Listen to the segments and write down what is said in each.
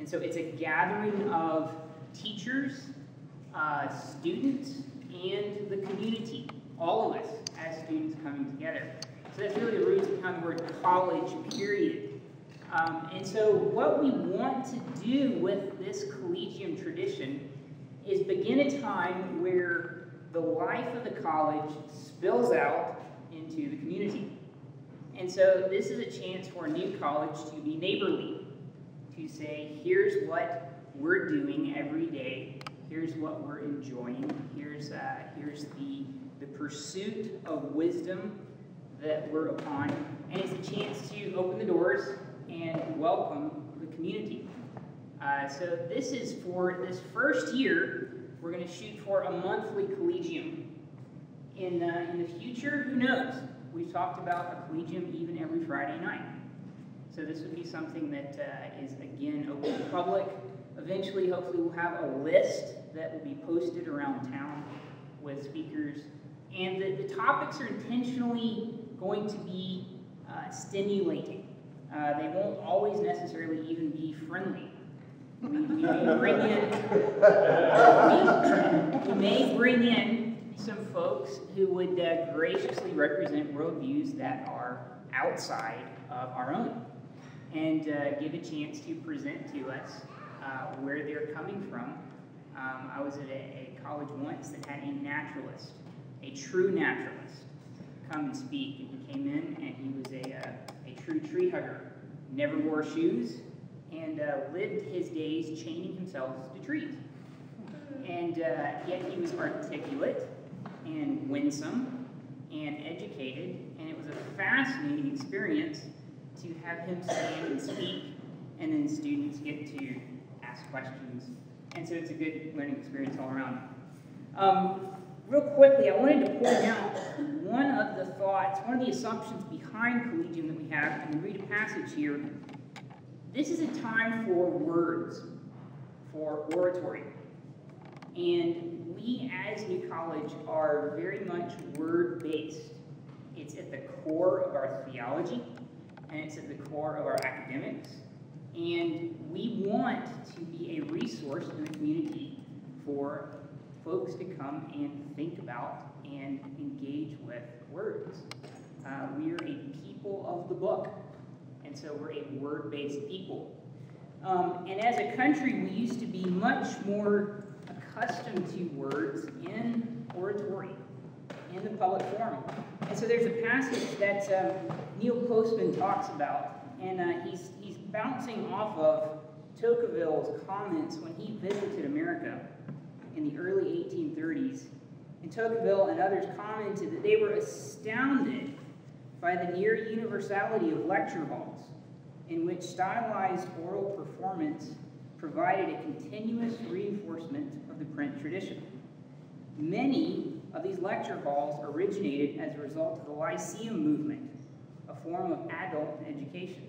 And so it's a gathering of teachers, students, and the community, all of us as students coming together. So that's really the roots behind the word college, period. And so what we want to do with this collegium tradition is begin a time where the life of the college spills out into the community. And so this is a chance for a new college to be neighborly, to say, here's what we're doing every day, here's what we're enjoying, here's the pursuit of wisdom that we're upon, and it's a chance to open the doors and welcome the community. So this is for this first year, we're going to shoot for a monthly collegium. In the future, who knows? We've talked about a collegium even every Friday night. So this would be something that is, again, open to the public. Eventually, hopefully, we'll have a list that will be posted around town with speakers. And the topics are intentionally going to be stimulating. They won't always necessarily even be friendly. We may bring in some folks who would graciously represent worldviews that are outside of our own, and give a chance to present to us where they're coming from. I was at a college once that had a naturalist, a true naturalist, come and speak, and he came in and he was a true tree hugger, never wore shoes, and lived his days chaining himself to trees. And yet he was articulate and winsome and educated, and it was a fascinating experience to have him stand and speak, and then students get to ask questions. And so it's a good learning experience all around. Real quickly, I wanted to point out one of the thoughts, one of the assumptions behind Collegium that we have, and we read a passage here. This is a time for words, for oratory. And we as New College are very much word-based. It's at the core of our theology, and it's at the core of our academics. And we want to be a resource in the community for folks to come and think about and engage with words. We are a people of the book, and so we're a word-based people. And as a country, we used to be much more accustomed to words in oratory, in the public forum. And so there's a passage that Neil Postman talks about, and he's bouncing off of Tocqueville's comments when he visited America in the early 1830s. And Tocqueville and others commented that they were astounded by the near universality of lecture halls, in which stylized oral performance provided a continuous reinforcement of the print tradition. Many of these lecture halls originated as a result of the Lyceum movement, a form of adult education.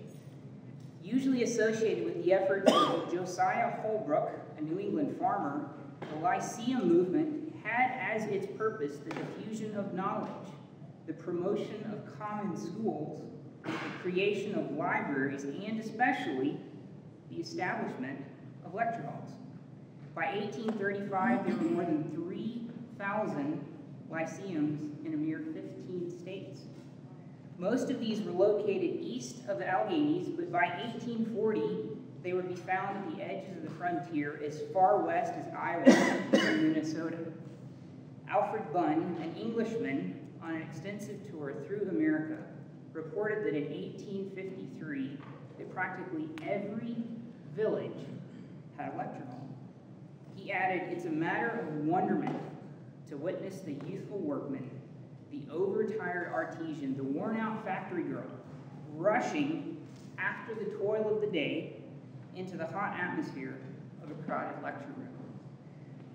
Usually associated with the efforts of Josiah Holbrook, a New England farmer, the Lyceum movement had as its purpose the diffusion of knowledge, the promotion of common schools, the creation of libraries, and especially the establishment of lecture halls. By 1835, there were more than 3,000 lyceums in a mere 15 states. Most of these were located east of the Alleghenies, but by 1840, they would be found at the edges of the frontier as far west as Iowa and Minnesota. Alfred Bunn, an Englishman on an extensive tour through America, reported that in 1853, that practically every village had a lecture hall. He added, "It's a matter of wonderment to witness the youthful workman, the overtired artisan, the worn-out factory girl, rushing after the toil of the day into the hot atmosphere of a crowded lecture room."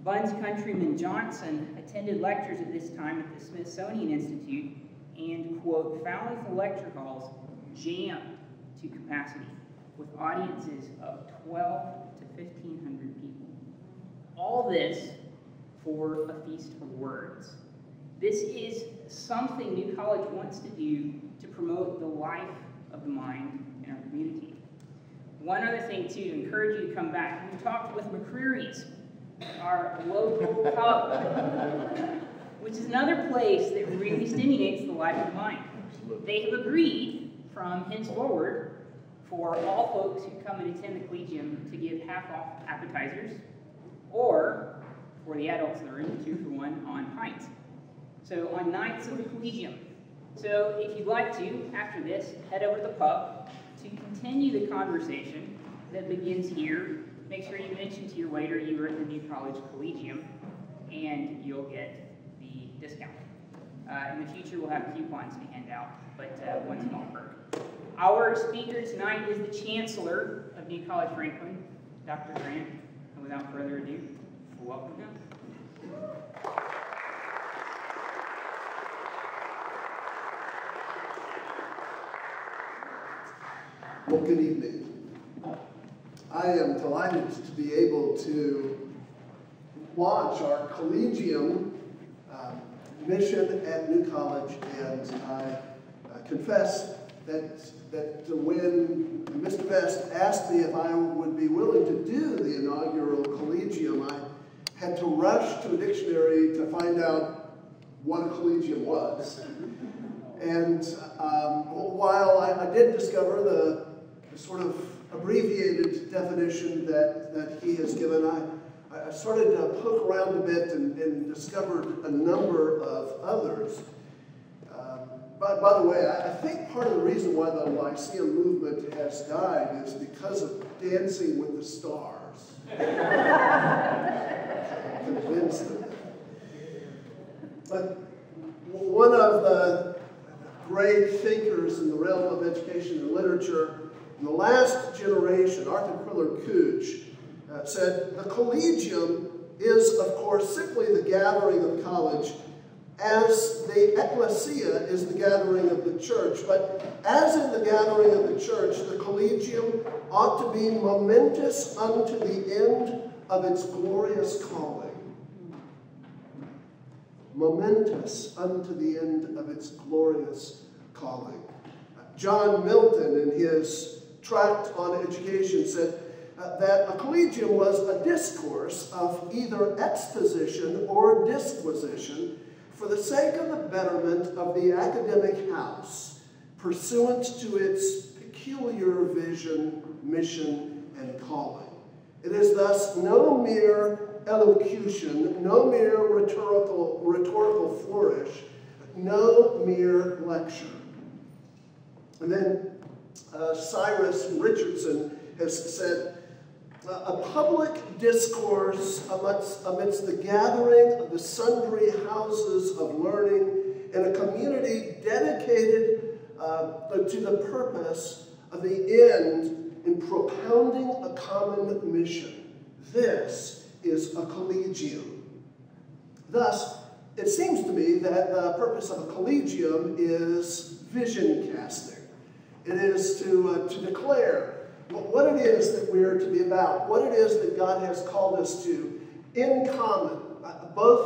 Bunn's countryman Johnson attended lectures at this time at the Smithsonian Institute and, quote, found the lecture halls jammed to capacity with audiences of 12 to 1,500 people. All this for a feast of words. This is something New College wants to do to promote the life of the mind in our community. One other thing, too, to encourage you to come back. We talked with McCreary's, our local pub, which is another place that really stimulates the life of the mind. They have agreed from henceforward for all folks who come and attend the Collegium to give half-off appetizers, or for the adults in the room, 2 for 1 on pints. So on nights of the Collegium. So if you'd like to, after this, head over to the pub to continue the conversation that begins here. Make sure you mention to your waiter you were at the New College Collegium, and you'll get the discount. In the future, we'll have coupons to hand out, but one small perk. Our speaker tonight is the Chancellor of New College Franklin, Dr. Grant. And without further ado, we'll welcome him. Well, good evening. I am delighted to be able to launch our Collegium mission at New College, and I confess that when Mr. Best asked me if I would be willing to do the inaugural Collegium, I had to rush to a dictionary to find out what a collegium was. And while I did discover the sort of abbreviated definition that he has given, I started to poke around a bit and discovered a number of others. By the way, I think part of the reason why the Lyceum movement has died is because of Dancing with the Stars. I'm convinced of that. But one of the great thinkers in the realm of education and literature in the last generation, Arthur Quiller Couch, said, "The Collegium is, of course, simply the gathering of the college, as the ecclesia is the gathering of the church. But as in the gathering of the church, the Collegium ought to be momentous unto the end of its glorious calling." Momentous unto the end of its glorious calling. John Milton, in his tract on education, said that a collegium was a discourse of either exposition or disquisition for the sake of the betterment of the academic house, pursuant to its peculiar vision, mission, and calling. It is thus no mere elocution, no mere rhetorical flourish, no mere lecture. And then Cyrus Richardson has said, "A public discourse amidst the gathering of the sundry houses of learning in a community dedicated to the purpose of the end in propounding a common mission. This is a collegium." Thus, it seems to me that the purpose of a collegium is vision casting. It is to declare what it is that we're to be about, what it is that God has called us to in common, both